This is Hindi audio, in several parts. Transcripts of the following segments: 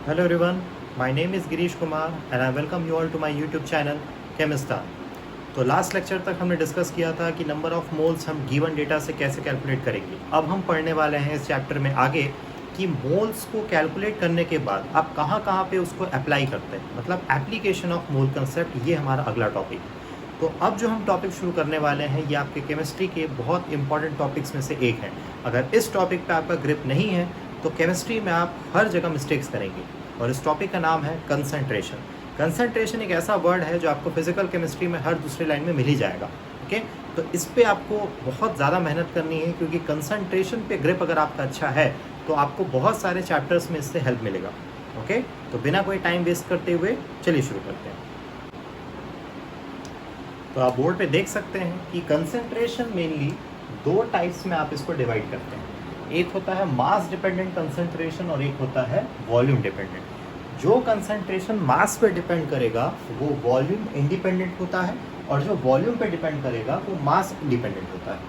Hello everyone, my name is Girish Kumar and I welcome you all to my YouTube channel Chemistan। तो लास्ट लेक्चर तक हमने डिस्कस किया था कि नंबर ऑफ मोल्स हम गिवन डेटा से कैसे कैलकुलेट करेंगे। अब हम पढ़ने वाले हैं इस चैप्टर में आगे कि मोल्स को कैलकुलेट करने के बाद आप कहाँ कहाँ पे उसको अप्लाई करते हैं, मतलब एप्लीकेशन ऑफ मोल कंसेप्ट, ये हमारा अगला टॉपिक है। तो अब जो हम टॉपिक शुरू करने वाले हैं ये आपके केमिस्ट्री के बहुत इंपॉर्टेंट टॉपिक्स में से एक है। अगर इस टॉपिक पे आपका ग्रिप नहीं है तो केमिस्ट्री में आप हर जगह मिस्टेक्स करेंगे। और इस टॉपिक का नाम है कंसंट्रेशन। कंसंट्रेशन एक ऐसा वर्ड है जो आपको फिजिकल केमिस्ट्री में हर दूसरी लाइन में मिल ही जाएगा। ओके, तो इस पे आपको बहुत ज़्यादा मेहनत करनी है, क्योंकि कंसंट्रेशन पे ग्रिप अगर आपका अच्छा है तो आपको बहुत सारे चैप्टर्स में इससे हेल्प मिलेगा। ओके, तो बिना कोई टाइम वेस्ट करते हुए चलिए शुरू करते हैं। तो आप बोर्ड पे देख सकते हैं कि कंसंट्रेशन मेनली दो टाइप्स में आप इसको डिवाइड करते हैं। एक होता है मास डिपेंडेंट कंसंट्रेशन और एक होता है वॉल्यूम डिपेंडेंट। जो कंसंट्रेशन मास पे डिपेंड करेगा वो वॉल्यूम इंडिपेंडेंट होता है, और जो वॉल्यूम पे डिपेंड करेगा वो मास इंडिपेंडेंट होता है।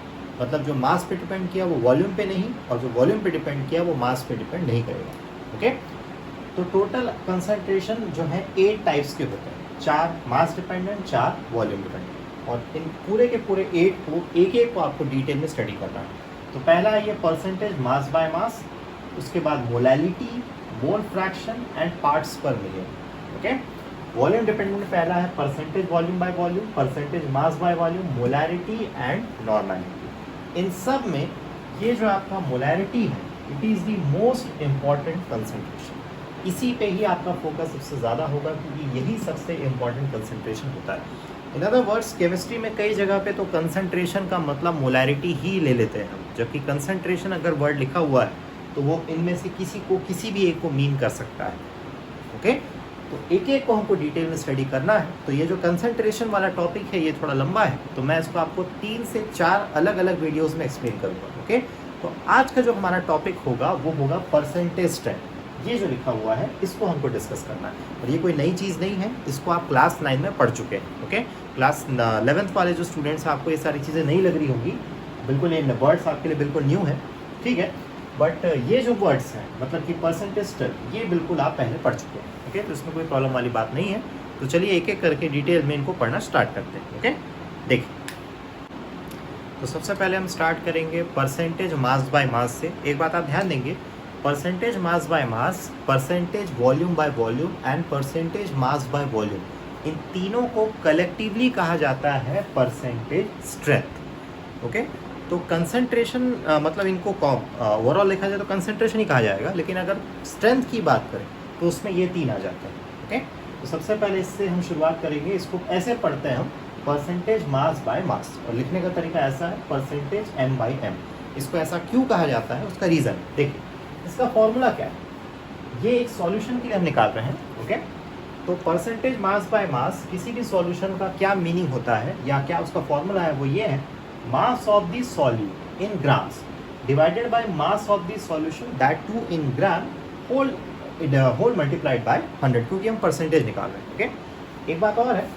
मतलब जो मास पे डिपेंड किया वो वॉल्यूम पे नहीं, और जो वॉल्यूम पे डिपेंड किया वो मास पे डिपेंड नहीं करेगा। ओके, तो टोटल कंसंट्रेशन जो है 8 टाइप्स के होते हैं, 4 मास डिपेंडेंट, 4 वॉल्यूम डिपेंडेंट, और इन पूरे के पूरे 8 को एक को आपको डिटेल में स्टडी करना है। तो पहला है ये परसेंटेज मास बाय मास, उसके बाद molality, mole fraction and parts per million. Okay, volume dependent पहला है percentage volume by volume, percentage mass by volume, molarity and normality. इन सब में ये जो आपका मोलैरिटी है, it is the most important concentration. इसी पे ही आपका फोकस सबसे ज़्यादा होगा, क्योंकि यही सबसे इम्पॉर्टेंट कंसंट्रेशन होता है। इन अदर वर्ड्स, केमिस्ट्री में कई जगह पे तो कंसंट्रेशन का मतलब मोलैरिटी ही ले लेते हैं हम, जबकि कंसंट्रेशन अगर वर्ड लिखा हुआ है तो वो इनमें से किसी भी एक को मीन कर सकता है। ओके, तो एक को हमको डिटेल में स्टडी करना है। तो ये जो कंसंट्रेशन वाला टॉपिक है ये थोड़ा लंबा है, तो मैं इसको आपको 3 से 4 अलग अलग वीडियोज़ में एक्सप्लेन करूँगा। ओके, तो आज का जो हमारा टॉपिक होगा वो होगा परसेंटेज स्ट्रेंथ। ये जो लिखा हुआ है इसको हमको डिस्कस करना है, और ये कोई नई चीज़ नहीं है, इसको आप क्लास 9 में पढ़ चुके हैं। ओके, क्लास 11th वाले जो स्टूडेंट्स हैं आपको ये सारी चीज़ें नहीं लग रही होंगी, बिल्कुल ये वर्ड्स आपके लिए बिल्कुल न्यू है, ठीक है। बट ये जो वर्ड्स हैं, मतलब कि परसेंटेज स्ट्रेंथ, ये बिल्कुल आप पहले पढ़ चुके हैं। ओके, तो इसमें कोई प्रॉब्लम वाली बात नहीं है। तो चलिए एक एक करके डिटेल में इनको पढ़ना स्टार्ट करते हैं। ओके, देखिए, तो सबसे पहले हम स्टार्ट करेंगे परसेंटेज मास बाय मास से। एक बात आप ध्यान देंगे, percentage mass by mass, percentage volume by volume and percentage mass by volume, इन तीनों को कलेक्टिवली कहा जाता है परसेंटेज स्ट्रेंथ। ओके, तो कंसंट्रेशन मतलब इनको ओवरऑल लिखा जाए तो कंसंट्रेशन ही कहा जाएगा, लेकिन अगर स्ट्रेंथ की बात करें तो उसमें ये 3 आ जाते हैं। ओके, तो सबसे पहले इससे हम शुरुआत करेंगे। इसको ऐसे पढ़ते हैं हम, परसेंटेज मास बाय मास, और लिखने का तरीका ऐसा है, परसेंटेज m बाई m। इसको ऐसा क्यों कहा जाता है, उसका रीज़न देखिए। इसका फॉर्मूला क्या है, ये एक सॉल्यूशन के लिए हम निकाल रहे हैं। ओके, तो परसेंटेज मास बाय मास, किसी भी सॉल्यूशन का क्या मीनिंग होता है या क्या उसका फॉर्मूला है, वो ये है, mass of the solute in grams divided by mass of the solution, that too in gram whole multiplied by 100, क्योंकि हम परसेंटेज निकाल रहे हैं। ओके, एक बात और है,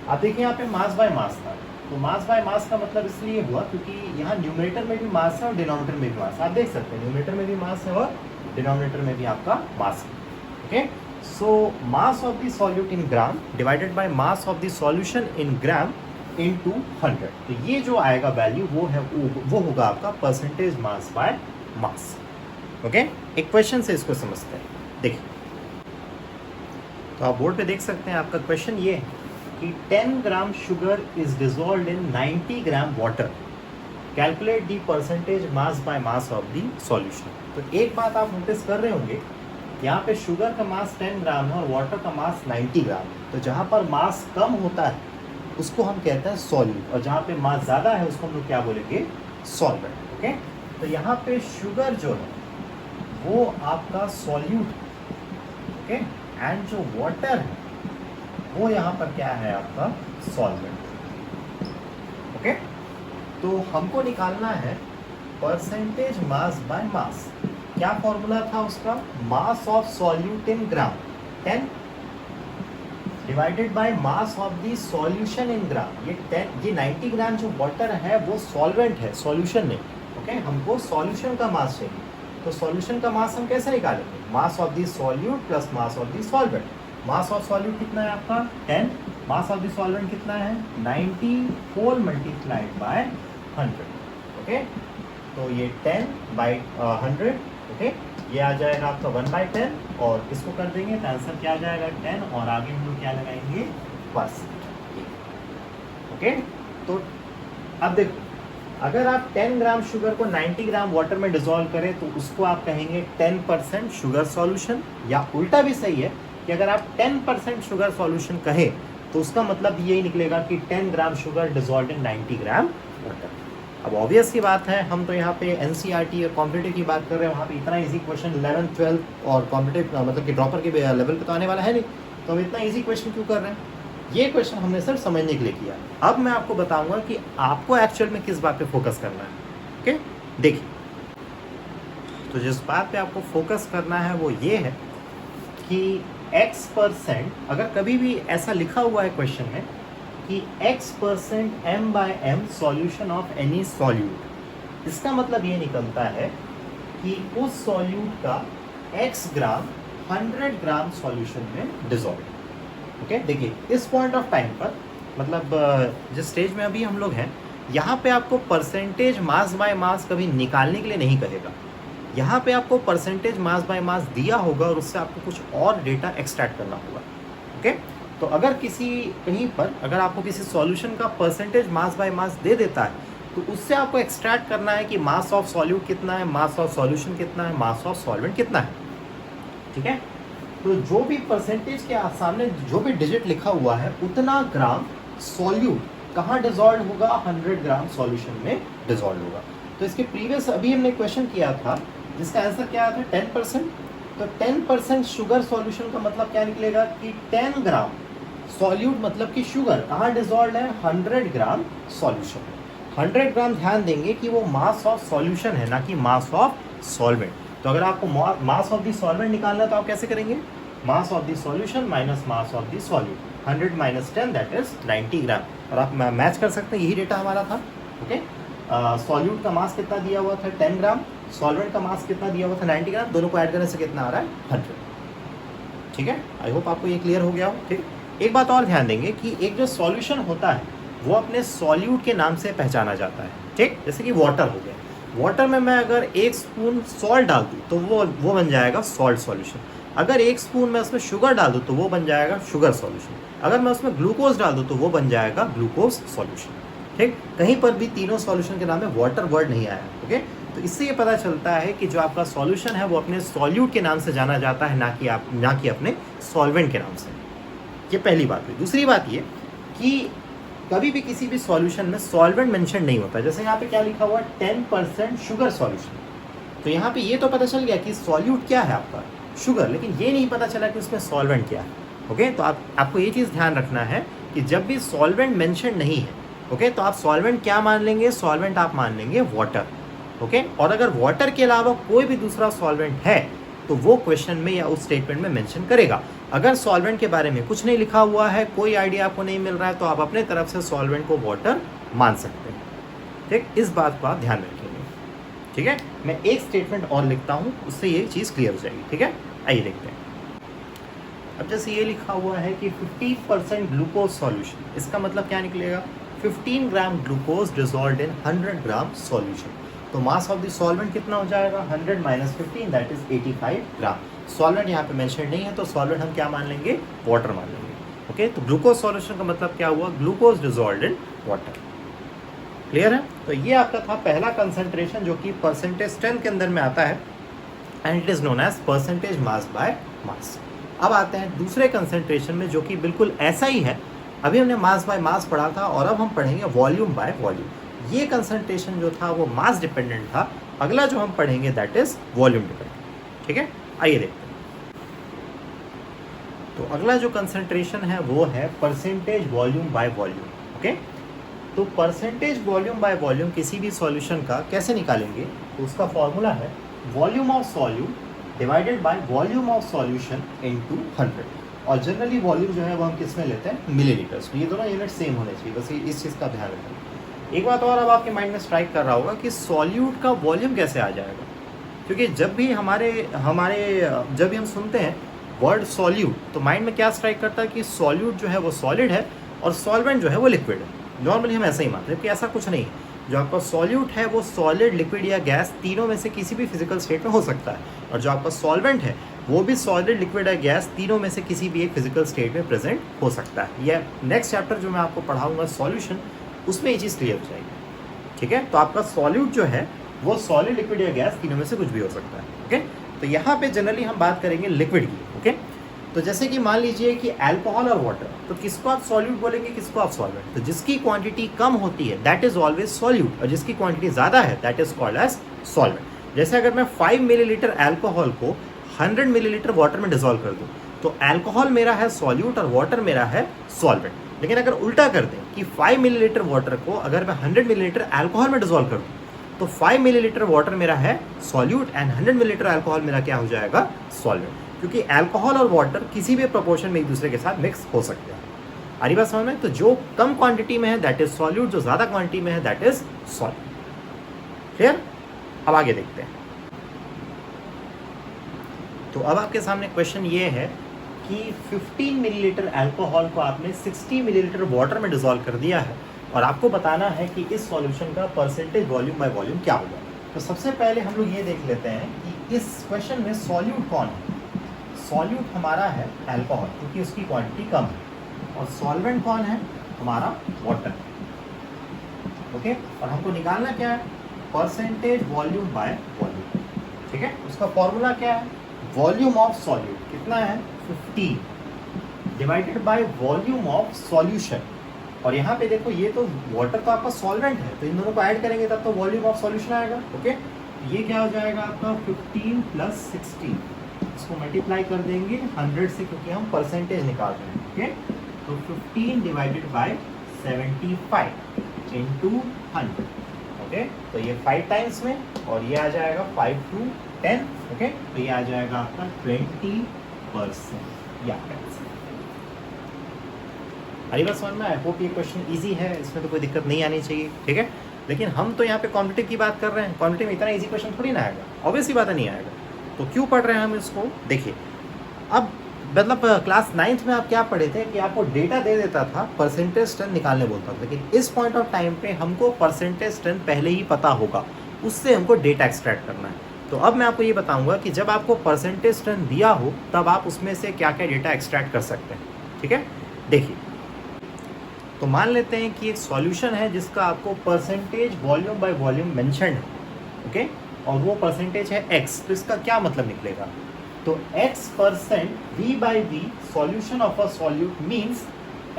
आप देखिए यहाँ पे मास बाय मास था, तो मास बाय मास का मतलब इसलिए हुआ क्योंकि यहाँ न्यूमरेटर में भी मास है और डिनोमिनेटर में भी मास है। आप देख सकते हैं न्यूमरेटर में भी मास है और डिनोमिनेटर में भी आपका मास है। Okay, so mass of the solute in gram divided by mass of the solution in gram into 100, तो ये जो आएगा वैल्यू वो होगा आपका percentage mass by mass. Okay, एक क्वेश्चन से इसको समझते हैं। देखिए, तो आप बोर्ड पे देख सकते हैं, आपका क्वेश्चन ये है कि 10 gram sugar is dissolved in 90 gram water, calculate the percentage mass by mass of the solution. तो एक बात आप नोटिस कर रहे होंगे, यहाँ पे शुगर का मास 10 ग्राम है और वाटर का मास 90 ग्राम है। तो जहाँ पर मास कम होता है उसको हम कहते हैं सॉल्यूट, और जहाँ पे मास ज़्यादा है उसको हम लोग क्या बोलेंगे, सॉल्वेंट। ओके, तो यहाँ पे शुगर जो है वो आपका सॉल्यूट है। ओके, एंड जो वाटर है वो यहाँ पर क्या है, आपका सॉल्वेंट। ओके, तो हमको निकालना है परसेंटेज मास बाय मास। क्या फॉर्मूला था उसका, mass of solute in gram 10 divided by mass of the solution in gram. ये 90 ग्राम जो वाटर है वो सॉल्वेंट है, सॉल्यूशन नहीं। ओके, हमको सॉल्यूशन का मास चाहिए, तो सॉल्यूशन का मास हम कैसे निकालेंगे, मास of the solute plus mass of the solvent. Mass of solute कितना है आपका 10, मास ऑफ द सॉल्वेंट कितना है 90 होल मल्टीप्लाइड बाय 100। ओके, तो ये 10 बाई 100। ओके, ये आ जाएगा आपका 1/10 और इसको कर देंगे तो आंसर क्या आ जाएगा 10 और आगे हम लोग क्या लगाएंगे बस। ओके, तो अब देखो अगर आप 10 ग्राम शुगर को 90 ग्राम वाटर में डिसॉल्व करें तो उसको आप कहेंगे 10% शुगर सॉल्यूशन, या उल्टा भी सही है कि अगर आप 10% शुगर सॉल्यूशन कहें तो उसका मतलब यही निकलेगा कि 10 ग्राम शुगर डिसॉल्व्ड इन 90 ग्राम वाटर। अब ऑब्वियस सी बात है, हम तो यहाँ पे एनसीईआरटी और कॉम्पिटिटिव की बात कर रहे हैं, वहाँ पे इतना इजी क्वेश्चन 11, 12 और कॉम्पिटिटिव मतलब कि ड्रॉपर के लेवल पे तो आने वाला है नहीं, तो हम इतना इजी क्वेश्चन क्यों कर रहे हैं। ये क्वेश्चन हमने सिर्फ समझने के लिए किया। अब मैं आपको बताऊंगा कि आपको एक्चुअल में किस बात पे फोकस करना है। ओके, देखिए, तो जिस बात पे आपको फोकस करना है वो ये है कि x%, अगर कभी भी ऐसा लिखा हुआ है क्वेश्चन में कि x% m/m solution of any solute, इसका मतलब ये निकलता है कि उस सॉल्यूट का x ग्राम 100 ग्राम सॉल्यूशन में डिसॉल्व। ओके, देखिए इस पॉइंट ऑफ टाइम पर मतलब जिस स्टेज में अभी हम लोग हैं, यहाँ पे आपको परसेंटेज मास बाय मास कभी निकालने के लिए नहीं कहेगा। यहाँ पे आपको परसेंटेज मास बाय मास दिया होगा और उससे आपको कुछ और डेटा एक्सट्रैक्ट करना होगा। ओके, तो अगर कहीं पर अगर आपको किसी सॉल्यूशन का परसेंटेज मास बाय मास दे देता है तो उससे आपको एक्सट्रैक्ट करना है कि मास ऑफ सॉल्यूट कितना है, मास ऑफ सॉल्यूशन कितना है, मास ऑफ सॉल्वेंट कितना है। ठीक है, तो जो भी परसेंटेज के सामने जो भी डिजिट लिखा हुआ है उतना ग्राम सॉल्यूट कहाँ डिसॉल्व होगा, 100 ग्राम सॉल्यूशन में डिसॉल्व होगा। तो इसके प्रीवियस अभी हमने क्वेश्चन किया था जिसका आंसर क्या था 10%। तो 10% शुगर सॉल्यूशन का मतलब क्या निकलेगा कि 10 ग्राम सॉल्यूट मतलब कि शुगर कहाँ डिसॉल्व है 100 ग्राम सॉल्यूशन। 100 ग्राम ध्यान देंगे कि वो मास ऑफ सॉल्यूशन है ना कि मास ऑफ सॉल्वेंट। तो अगर आपको मास ऑफ द सॉल्वेंट निकालना है तो आप कैसे करेंगे, मास of the solution minus mass of the solute, 100 minus 10 that is 90 ग्राम। और आप मैच कर सकते हैं, यही डेटा हमारा था। ओके, सॉल्यूट का मास कितना दिया हुआ था 10 ग्राम, सॉल्वेंट का मास कितना दिया हुआ था 90 ग्राम, दोनों को ऐड करने से कितना आ रहा है 100। ठीक है, आई होप आपको ये क्लियर हो गया हो। ठीक, एक बात और ध्यान देंगे कि एक जो सॉल्यूशन होता है वो अपने सॉल्यूट के नाम से पहचाना जाता है। ठीक, जैसे कि वाटर हो गया, वाटर में मैं अगर 1 स्पून सॉल्ट डाल दूँ तो वो बन जाएगा सॉल्ट सॉल्यूशन। अगर 1 स्पून मैं उसमें शुगर डाल दूँ तो वो बन जाएगा शुगर सॉल्यूशन। अगर मैं उसमें ग्लूकोज डाल दूँ तो वो बन जाएगा ग्लूकोज सॉल्यूशन। ठीक, कहीं पर भी तीनों सॉल्यूशन के नाम में वाटर वर्ड नहीं आया। ओके, तो इससे ये पता चलता है कि जो आपका सॉल्यूशन है वो अपने सॉल्यूट के नाम से जाना जाता है, ना कि अपने सॉल्वेंट के नाम से। ये पहली बात हुई। दूसरी बात ये कि कभी भी किसी भी सॉल्यूशन में सॉल्वेंट मेंशन नहीं होता। जैसे यहाँ पे क्या लिखा हुआ 10% शुगर सॉल्यूशन, तो यहाँ पे ये तो पता चल गया कि सॉल्यूट क्या है आपका शुगर, लेकिन ये नहीं पता चला कि उसमें सॉल्वेंट क्या है। ओके, तो आपको ये चीज़ ध्यान रखना है कि जब भी सॉल्वेंट मेंशन नहीं है, ओके, तो आप सॉल्वेंट क्या मान लेंगे, सॉल्वेंट आप मान लेंगे वाटर। ओके, और अगर वाटर के अलावा कोई भी दूसरा सॉल्वेंट है तो वो क्वेश्चन में या उस स्टेटमेंट में मेंशन करेगा। अगर सॉल्वेंट के बारे में कुछ नहीं लिखा हुआ है, कोई आइडिया आपको नहीं मिल रहा है, तो आप अपने तरफ से सॉल्वेंट को वाटर मान सकते हैं। ठीक, इस बात को आप ध्यान रखेंगे। ठीक है, मैं एक स्टेटमेंट और लिखता हूँ, उससे ये चीज़ क्लियर हो जाएगी। ठीक है, आइए देखते हैं। अब जैसे ये लिखा हुआ है कि 15% ग्लूकोज सॉल्यूशन, इसका मतलब क्या निकलेगा 15 ग्राम ग्लूकोज डिसॉल्व्ड इन 100 ग्राम सॉल्यूशन। तो मास ऑफ द सॉल्वेंट कितना हो जाएगा 100 minus 15 that is 85 gram. Solvent यहाँ पे मेंशन नहीं है तो सॉल्वेंट हम क्या मान लेंगे, वाटर मान लेंगे। ओके, तो ग्लूकोज सॉल्यूशन का मतलब क्या हुआ, glucose dissolved in water. Clear है, तो ये आपका था पहला कंसंट्रेशन जो कि परसेंटेज स्ट्रेंथ के अंदर में आता है and it is known as percentage mass by mass. अब आते हैं दूसरे कंसंट्रेशन में जो कि बिल्कुल ऐसा ही है। अभी हमने मास बाय मास पढ़ा था और अब हम पढ़ेंगे वॉल्यूम बाय वॉल्यूम। ये कंसंट्रेशन जो था वो मास डिपेंडेंट था, अगला जो हम पढ़ेंगे दैट इज वॉल्यूम डिपेंडेंट। ठीक है, आइए देखते हैं। तो अगला जो कंसंट्रेशन है वो है percentage volume by volume. Okay, तो परसेंटेज वॉल्यूम बाय वॉल्यूम किसी भी सॉल्यूशन का कैसे निकालेंगे, तो उसका फॉर्मूला है volume of solute divided by volume of solution into 100। और जनरली वॉल्यूम जो है वो हम किस में लेते हैं, मिलीलीटर्स। तो ये दोनों यूनिट सेम होने चाहिए, बस इस चीज़ का ध्यान रखें। एक बात और अब आपके माइंड में स्ट्राइक कर रहा होगा कि सॉल्यूट का वॉल्यूम कैसे आ जाएगा। क्योंकि जब भी जब भी हम सुनते हैं वर्ड सॉल्यूट तो माइंड में क्या स्ट्राइक करता है कि सॉल्यूट जो है वो सॉलिड है और सॉल्वेंट जो है वो लिक्विड है। नॉर्मली हम ऐसा ही मानते हैं कि ऐसा कुछ नहीं है। जो आपका सॉल्यूट है वो सॉलिड, लिक्विड या गैस तीनों में से किसी भी फिजिकल स्टेट में हो सकता है, और जो आपका सॉल्वेंट है वो भी सॉलिड, लिक्विड या गैस तीनों में से किसी भी एक फिजिकल स्टेट में प्रेजेंट हो सकता है। यह नेक्स्ट चैप्टर जो मैं आपको पढ़ाऊंगा सॉल्यूशन, उसमें ये चीज़ क्लियर हो जाएगी। ठीक है, तो आपका सॉल्यूट जो है वो सॉलिड, लिक्विड या गैस तीनों में से कुछ भी हो सकता है। ओके, तो यहाँ पे जनरली हम बात करेंगे लिक्विड की। ओके, तो जैसे कि मान लीजिए कि अल्कोहल और वाटर, तो किसको आप सॉल्यूट बोलेंगे, किसको आप सॉल्वेंट। तो जिसकी क्वांटिटी कम होती है दैट इज ऑलवेज सॉल्यूट, और जिसकी क्वांटिटी ज़्यादा है that is called as solvent. जैसे अगर मैं 5 मिलीलीटर अल्कोहल को 100 मिलीलीटर वाटर में डिजोल्व कर दूँ तो अल्कोहल मेरा है सॉल्यूट और वाटर मेरा है सॉल्वेंट। लेकिन अगर उल्टा कर दें कि 5 मिलीलीटर वाटर को अगर मैं 100 मिलीलीटर अल्कोहल में डिजोल्व कर दूँ तो 5 मिलीलीटर वाटर मेरा है सॉल्यूट एंड 100 मिलीलीटर अल्कोहल मेरा क्या हो जाएगा, सॉल्वेंट। क्योंकि अल्कोहल और वाटर किसी भी प्रोपोर्शन में एक दूसरे के साथ मिक्स हो सकते हैं। आ रही बात समझ में? तो जो कम क्वांटिटी में है दैट इज सॉल्यूट, जो ज़्यादा क्वांटिटी में है दैट इज सॉल्वेंट। क्लियर? अब आगे देखते हैं। तो अब आपके सामने क्वेश्चन ये है कि 15 मिलीलीटर अल्कोहल को आपने 60 मिलीलीटर वाटर में डिजोल्व कर दिया है और आपको बताना है कि इस सॉल्यूशन का परसेंटेज वॉल्यूम बाय वॉल्यूम क्या होगा। तो सबसे पहले हम लोग ये देख लेते हैं कि इस क्वेश्चन में सॉल्यूट कौन है। सॉल्यूट हमारा है अल्कोहल क्योंकि उसकी क्वांटिटी कम है, और सॉल्वेंट कौन है, हमारा वाटर। ओके, और हमको निकालना क्या है, परसेंटेज वॉल्यूम बाय वॉल्यूम। ठीक है, उसका फॉर्मूला क्या है, वॉल्यूम ऑफ सॉल्यूट कितना है 15 divided by volume of solution. और यहाँ पे देखो ये तो वाटर तो आपका सॉल्वेंट है, तो इन दोनों को ऐड करेंगे तब तो वॉल्यूम ऑफ सॉल्यूशन आएगा। ओके, ये क्या हो जाएगा आपका 15 प्लस 60, इसको मल्टीप्लाई कर देंगे 100 से क्योंकि हम परसेंटेज निकाल रहे हैं। ओके, तो 15 डिवाइडेड बाय 75 इंटू 100। ओके, तो ये 5 टाइम्स में, और ये आ जाएगा 5 to 10। ओके, तो ये आ जाएगा आपका 20% या 10%। अरे बस समझ में, आई होप ये क्वेश्चन इजी है, इसमें तो कोई दिक्कत नहीं आनी चाहिए। ठीक है, लेकिन हम तो यहाँ पे क्वांटिटी की बात कर रहे हैं, क्वांटिटी में इतना इजी क्वेश्चन थोड़ी ना आएगा, ऑब्वियसली बात नहीं आएगा। तो क्यों पढ़ रहे हैं हम इसको, देखिए अब मतलब क्लास 9th में आप क्या पढ़े थे कि आपको डेटा दे देता था, परसेंटेज स्ट्रेंथ निकालने बोलता था, लेकिन इस पॉइंट ऑफ टाइम पे हमको परसेंटेज स्ट्रेंथ पहले ही पता होगा, उससे हमको डेटा एक्सट्रैक्ट करना है। तो अब मैं आपको ये बताऊंगा कि जब आपको परसेंटेज स्ट्रेंथ दिया हो तब आप उसमें से क्या क्या डेटा एक्सट्रैक्ट कर सकते हैं। ठीक है, देखिए तो मान लेते हैं कि एक सॉल्यूशन है जिसका आपको percentage volume by volume mention है। ओके, और वो परसेंटेज है x, तो इसका क्या मतलब निकलेगा, तो x% V by V solution of a solute means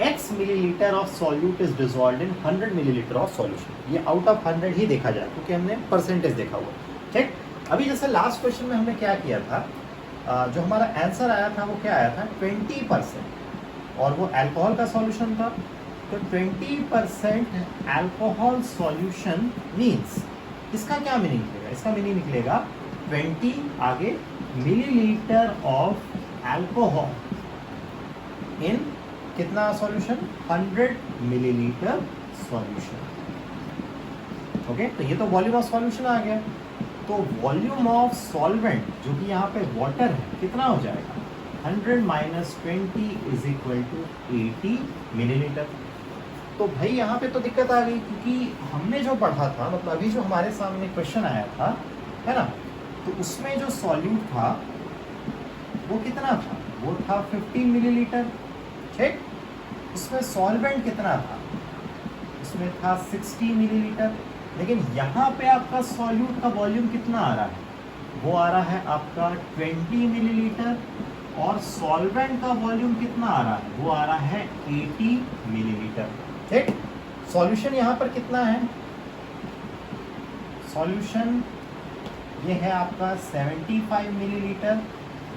x millilitre of solute is dissolved in 100 millilitre of solution. ये आउट ऑफ 100 ही देखा जाए क्योंकि हमने परसेंटेज देखा हुआ। ठीक, अभी जैसे लास्ट क्वेश्चन में हमने क्या किया था, जो हमारा आंसर आया था वो क्या आया था 20%, और वो अल्कोहल का सॉल्यूशन था। तो 20% अल्कोहल सॉल्यूशन मीन्स इसका क्या मीनिंग निकलेगा, इसका मीनिंग निकलेगा 20 आगे मिलीलीटर ऑफ अल्कोहल इन कितना सॉल्यूशन 100 मिलीलीटर सॉल्यूशन। ओके, तो ये तो वॉल्यूम ऑफ सॉल्यूशन आ गया। तो वॉल्यूम ऑफ सॉल्वेंट जो कि यहाँ पे वाटर है कितना हो जाएगा 100 minus 20 is equal to 80 millilitre. तो भाई यहाँ पे तो दिक्कत आ गई क्योंकि हमने जो पढ़ा था, मतलब अभी जो हमारे सामने क्वेश्चन आया था है ना, तो उसमें जो सॉल्यूट था वो कितना था, वो था 15 मिलीलीटर। ठीक, उसमें सॉल्वेंट कितना था, उसमें था 60 मिलीलीटर। लेकिन यहाँ पे आपका सॉल्यूट का वॉल्यूम कितना आ रहा है, वो आ रहा है आपका 20 मिलीलीटर, और सॉल्वेंट का वॉल्यूम कितना आ रहा है, वो आ रहा है 80 मिलीलीटर। ठीक, सॉल्यूशन यहाँ पर कितना है, सॉल्यूशन ये है आपका 75 मिलीलीटर,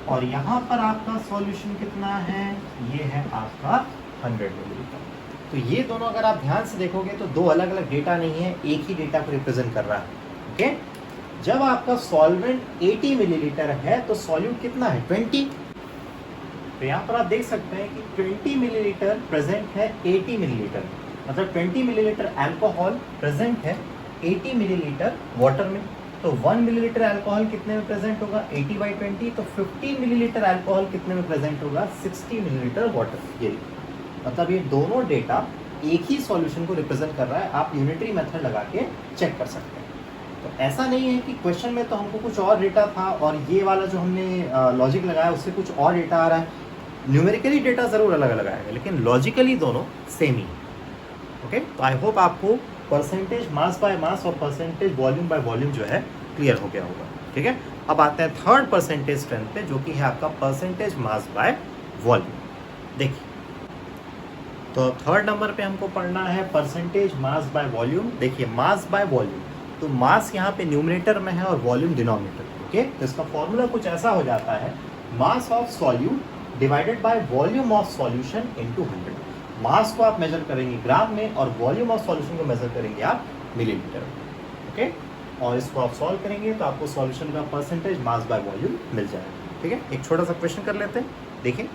और यहाँ पर आपका सॉल्यूशन कितना है, ये है आपका 100 मिलीलीटर। तो ये दोनों अगर आप ध्यान से देखोगे तो दो अलग अलग डेटा नहीं है, एक ही डेटा को रिप्रेजेंट कर रहा है। ओके, जब आपका सॉल्वेंट 80 मिलीलीटर है तो सॉल्यूट कितना है 20। तो यहाँ पर आप देख सकते हैं कि 20 मिलीलीटर प्रेजेंट है 80 मिलीलीटर, मतलब 20 मिलीलीटर अल्कोहल प्रेजेंट है 80 मिलीलीटर वाटर में। तो 1 मिलीलीटर अल्कोहल कितने में प्रेजेंट होगा, 80/20, तो 15 मिलीलीटर अल्कोहल कितने में प्रेजेंट होगा, 60 मिलीलीटर वाटर। ये मतलब ये दोनों डेटा एक ही सॉल्यूशन को रिप्रेजेंट कर रहा है, आप यूनिटरी मेथड लगा के चेक कर सकते हैं। तो ऐसा नहीं है कि क्वेश्चन में तो हमको कुछ और डेटा था और ये वाला जो हमने लॉजिक लगाया उससे कुछ और डेटा आ रहा है। न्यूमेरिकली डेटा ज़रूर अलग अलग आएगा लेकिन लॉजिकली दोनों सेम ही। ओके, तो आई होप आपको परसेंटेज मास बाय मास और परसेंटेज वॉल्यूम बाय वॉल्यूम जो है क्लियर हो गया होगा। ठीक है, अब आते हैं थर्ड परसेंटेज स्ट्रेंथ पे, जो कि है आपका परसेंटेज मास बाय वॉल्यूम। देखिए, तो थर्ड नंबर पे हमको पढ़ना है परसेंटेज मास बाय वॉल्यूम। देखिए, मास बाय वॉल्यूम, तो मास यहाँ पे न्यूमरेटर में है और वॉल्यूम डिनोमिनेटर। ओके, तो इसका फॉर्मूला कुछ ऐसा हो जाता है, mass of solute divided by volume of solution into 100। मास को आप मेजर करेंगे ग्राम में और वॉल्यूम ऑफ सॉल्यूशन को मेजर करेंगे आप मिलीलीटर में। ओके, और इसको आप सॉल्व करेंगे तो आपको सॉल्यूशन का परसेंटेज मास बाय वॉल्यूम मिल जाएगा। ठीक है, एक छोटा सा क्वेश्चन कर लेते हैं, देखिए।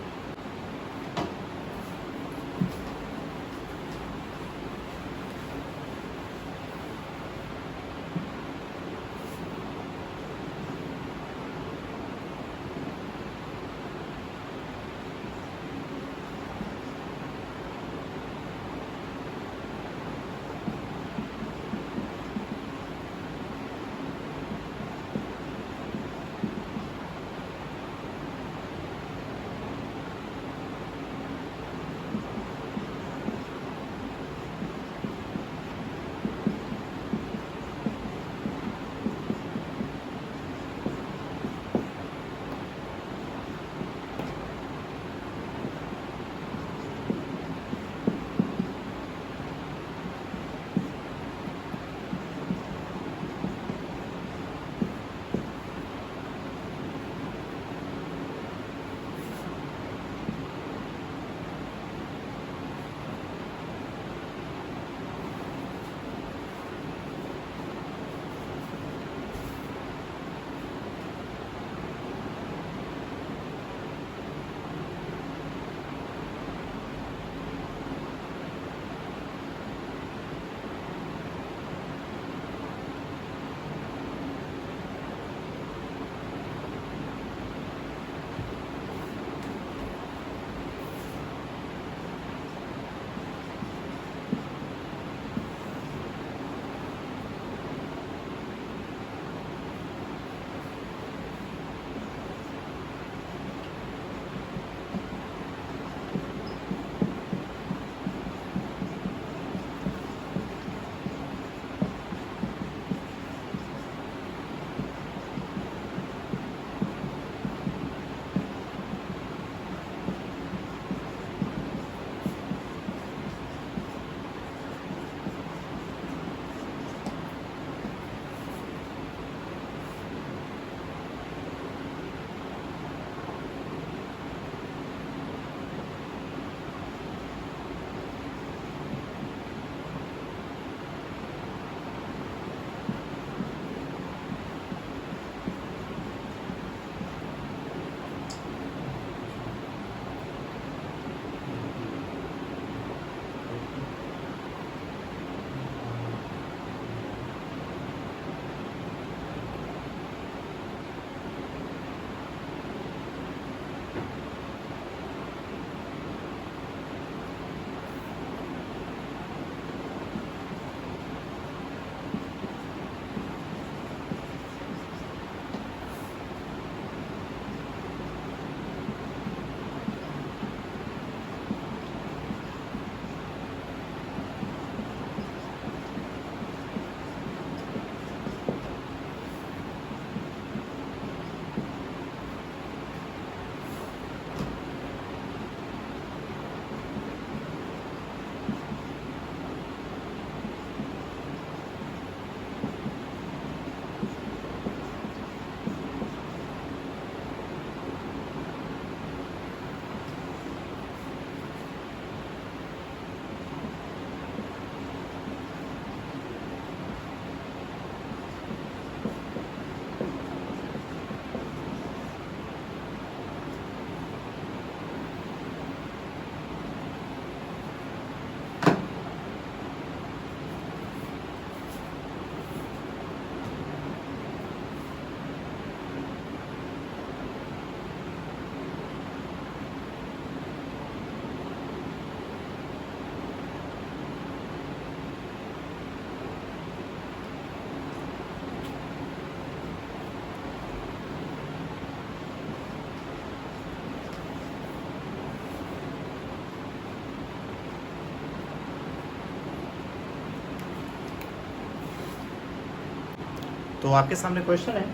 तो आपके सामने क्वेश्चन है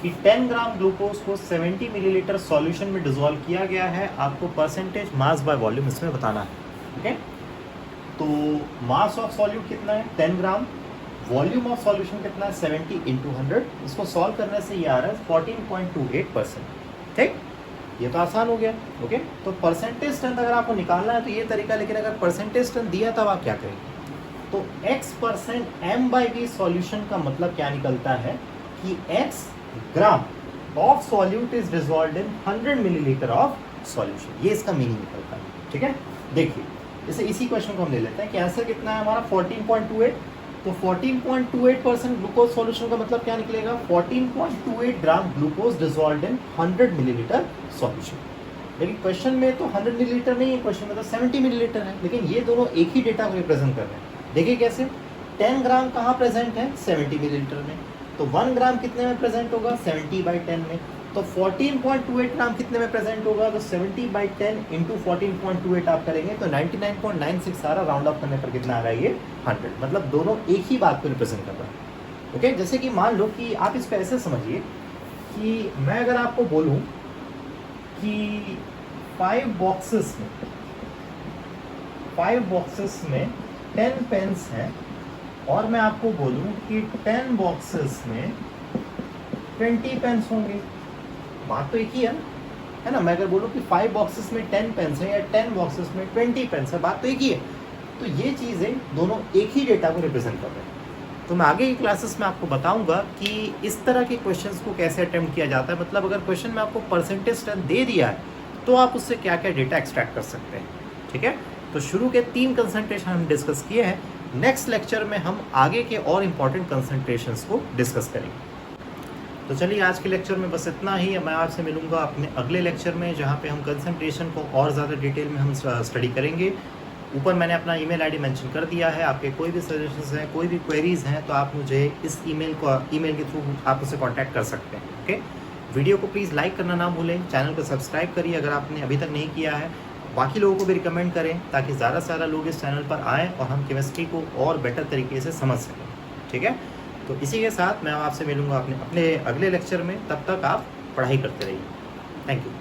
कि 10 ग्राम ग्लूकोज को 70 मिलीलीटर सॉल्यूशन में डिसॉल्व किया गया है, आपको परसेंटेज मास बाय वॉल्यूम इसमें बताना है। ठीक है, तो मास ऑफ सॉल्यूट कितना है 10 ग्राम, वॉल्यूम ऑफ सॉल्यूशन कितना है 70 इंटू 100। इसको सॉल्व करने से ये आ रहा है 14.28%। ठीक, ये तो आसान हो गया। ओके, तो परसेंटेज स्ट्रेंथ अगर आपको निकालना है तो ये तरीका, लेकिन अगर परसेंटेज स्ट्रेंथ दिया तब आप क्या करेंगे, तो x% m/v सॉल्यूशन का मतलब क्या निकलता है कि x gram of solute is dissolved in 100 millilitre of solution, ये इसका मीनिंग निकलता है। ठीक है, देखिए जैसे इसी क्वेश्चन को हम ले लेते हैं कि आंसर कितना है हमारा 14.28, तो 14.28% ग्लूकोज सॉल्यूशन का मतलब क्या निकलेगा 14.28 ग्राम ग्लूकोज डिसॉल्व्ड इन 100 मिलीलीटर सॉल्यूशन। लेकिन क्वेश्चन में तो 100 मिलीलीटर नहीं है, क्वेश्चन में तो 70 मिलीलीटर है, लेकिन ये दोनों एक ही डेटा को रिप्रेजेंट कर रहे हैं। देखिए कैसे, 10 ग्राम कहाँ प्रेजेंट है 70 मिलीलीटर में, तो 1 ग्राम कितने में प्रेजेंट होगा 70/10 में, तो 14.28 ग्राम कितने में प्रेजेंट होगा, तो 70/10 इंटू 14.28 आप करेंगे तो 99.96 सारा राउंड ऑफ करने पर कितना आ रहा है ये 100, मतलब दोनों एक ही बात को रिप्रेजेंट कर रहा है। ओके, जैसे कि मान लो कि आप इसको ऐसे समझिए कि मैं अगर आपको बोलूं कि 5 बॉक्सेस में 10 पेन्स हैं और मैं आपको बोलूं कि 10 बॉक्सेस में 20 पेन्स होंगे, बात तो एक ही है ना। मैं अगर बोलूं कि 5 बॉक्सेस में 10 पेन्स हैं या 10 बॉक्सेस में 20 पेन्स है, बात तो एक ही है। तो ये चीज़ें दोनों एक ही डेटा को रिप्रेजेंट कर रहे हैं। तो मैं आगे की क्लासेस में आपको बताऊंगा कि इस तरह के क्वेश्चंस को कैसे अटेम्प्ट किया जाता है, मतलब अगर क्वेश्चन में आपको परसेंटेज स्ट्रेंथ दे दिया है तो आप उससे क्या क्या डेटा एक्सट्रैक्ट कर सकते हैं। ठीक है, तो शुरू के 3 कंसंट्रेशन हम डिस्कस किए हैं। नेक्स्ट लेक्चर में हम आगे के और इम्पॉर्टेंट कंसंट्रेशंस को डिस्कस करेंगे। तो चलिए आज के लेक्चर में बस इतना ही। मैं आपसे मिलूंगा अपने अगले लेक्चर में, जहाँ पे हम कंसंट्रेशन को और ज़्यादा डिटेल में हम स्टडी करेंगे। ऊपर मैंने अपना ईमेल आईडी मेंशन कर दिया है, आपके कोई भी सजेशंस हैं, कोई भी क्वेरीज़ हैं तो आप मुझे इस ईमेल के थ्रू आप मुझसे कांटेक्ट कर सकते हैं। ओके, वीडियो को प्लीज़ लाइक करना ना भूलें, चैनल को सब्सक्राइब करिए अगर आपने अभी तक नहीं किया है, बाकी लोगों को भी रिकमेंड करें ताकि ज़्यादा से ज़्यादा लोग इस चैनल पर आएँ और हम केमिस्ट्री को और बेटर तरीके से समझ सकें। ठीक है, तो इसी के साथ मैं आपसे मिलूंगा अपने अगले लेक्चर में। तब तक आप पढ़ाई करते रहिए। Thank you.